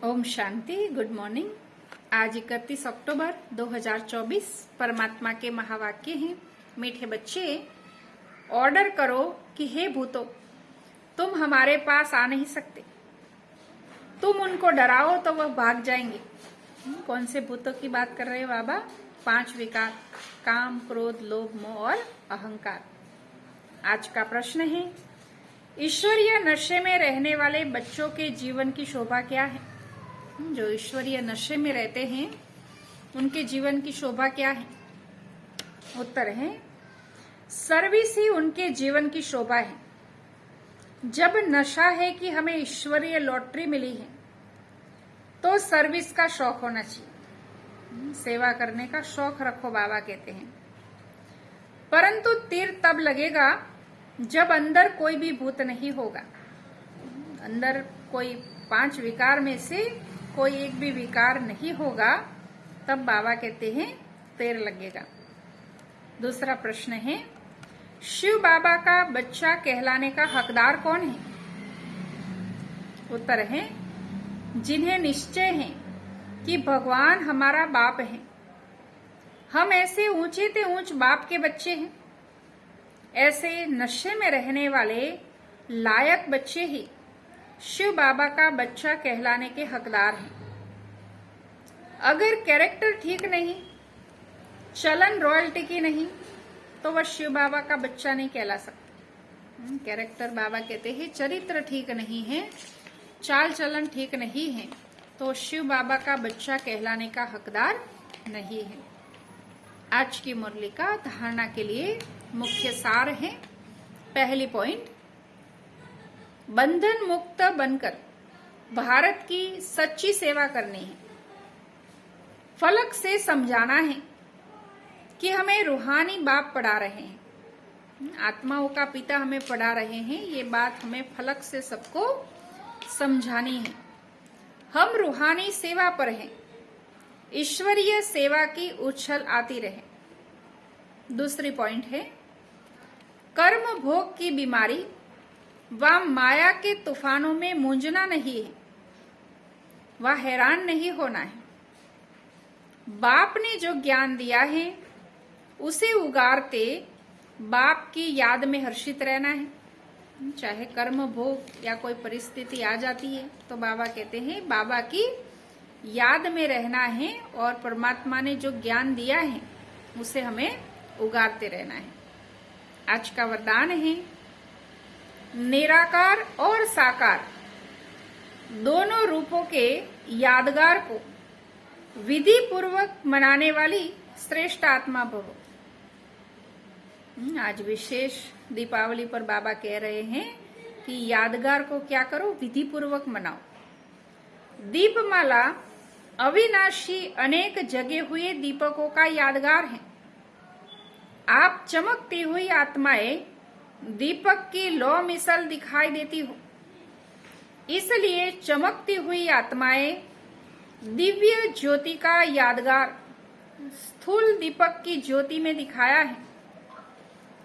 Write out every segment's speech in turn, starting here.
Om Shanti. Good morning. आज 31 अक्टूबर 2024 परमात्मा के महावाक्य हैं। मीठे बच्चे, ऑर्डर करो कि हे भूतों, तुम हमारे पास आ नहीं सकते। तुम उनको डराओ तो वह भाग जाएंगे। कौन से भूतों की बात कर रहे हैं बाबा? 5 विकार, काम, क्रोध, लोभ, मोह और अहंकार। आज का प्रश्न है, ईश्वरीय नशे में रहने वाले बच्चों के जीवन की शोभा क्या है? जो ईश्वरीय नशे में रहते हैं उनके जीवन की शोभा क्या है? उत्तर है, सर्विस ही उनके जीवन की शोभा है। जब नशा है कि हमें ईश्वरीय लॉटरी मिली है तो सर्विस का शौक होना चाहिए। सेवा करने का शौक रखो, बाबा कहते हैं। परंतु तीर तब लगेगा जब अंदर कोई भी भूत नहीं होगा। अंदर कोई 5 विकार में से कोई एक भी विकार नहीं होगा, तब बाबा कहते हैं तीर लगेगा। दूसरा प्रश्न है, शिव बाबा का बच्चा कहलाने का हकदार कौन है? उत्तर है, जिन्हें निश्चय है कि भगवान हमारा बाप है। हम ऐसे ऊंचे ते ऊंच बाप के बच्चे हैं। ऐसे नशे में रहने वाले लायक बच्चे ही शिव बाबा का बच्चा कहलाने के हकदार हैं। अगर कैरेक्टर ठीक नहीं, चलन रॉयल्टी की नहीं, तो वह शिव बाबा का बच्चा नहीं कहला सकता। कैरेक्टर बाबा कहते हैं चरित्र ठीक नहीं है, चाल चलन ठीक नहीं है, तो शिव बाबा का बच्चा कहलाने का हकदार नहीं है। आज की मुरली का धारणा के लिए मुख्य सार है। पहली पॉइंट, बंधन मुक्त बनकर भारत की सच्ची सेवा करनी है। फलक से समझाना है कि हमें रूहानी बाप पढ़ा रहे हैं, आत्माओं का पिता हमें पढ़ा रहे हैं। ये बात हमें फलक से सबको समझानी है। हम रूहानी सेवा पर हैं, ईश्वरीय सेवा की उछल आती रहे। दूसरी पॉइंट है, कर्म भोग की बीमारी व माया के तूफानों में मूंझना नहीं है, वह हैरान नहीं होना है। बाप ने जो ज्ञान दिया है उसे उगारते बाप की याद में हर्षित रहना है। चाहे कर्म भोग या कोई परिस्थिति आ जाती है तो बाबा कहते हैं बाबा की याद में रहना है और परमात्मा ने जो ज्ञान दिया है उसे हमें उगारते रहना है। आज का वरदान है, निराकार और साकार दोनों रूपों के यादगार को विधि पूर्वक मनाने वाली श्रेष्ठ आत्मा भव। आज विशेष दीपावली पर बाबा कह रहे हैं कि यादगार को क्या करो, विधि पूर्वक मनाओ। दीपमाला अविनाशी अनेक जगे हुए दीपकों का यादगार है। आप चमकती हुई आत्माएं दीपक की लौ मिसल दिखाई देती हो, इसलिए चमकती हुई आत्माएं दिव्य ज्योति का यादगार स्थूल दीपक की ज्योति में दिखाया है।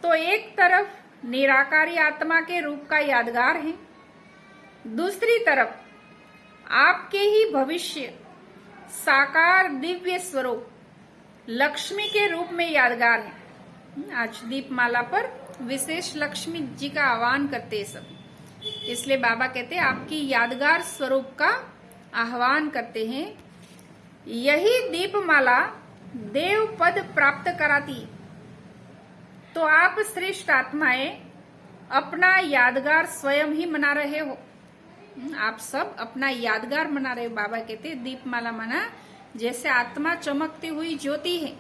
तो एक तरफ निराकारी आत्मा के रूप का यादगार है, दूसरी तरफ आपके ही भविष्य साकार दिव्य स्वरूप लक्ष्मी के रूप में यादगार है। आज दीपमाला पर विशेष लक्ष्मी जी का आह्वान करते हैं सब, इसलिए बाबा कहते हैं आपकी यादगार स्वरूप का आह्वान करते हैं। यही दीपमाला देव पद प्राप्त कराती है। तो आप श्रेष्ठ आत्माएं अपना यादगार स्वयं ही मना रहे हो। आप सब अपना यादगार मना रहे हो। बाबा कहते हैं दीपमाला मना जैसे आत्मा चमकती हुई ज्योति है,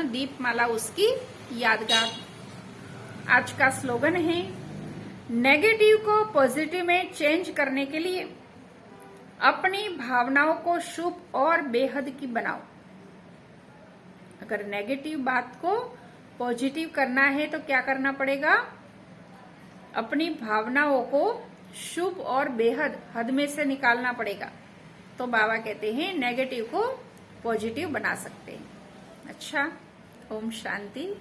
दीपमाला उसकी यादगार। आज का स्लोगन है, नेगेटिव को पॉजिटिव में चेंज करने के लिए अपनी भावनाओं को शुभ और बेहद की बनाओ। अगर नेगेटिव बात को पॉजिटिव करना है तो क्या करना पड़ेगा? अपनी भावनाओं को शुभ और बेहद हद में से निकालना पड़ेगा। तो बाबा कहते हैं नेगेटिव को पॉजिटिव बना सकते हैं। अच्छा, ओम शांति।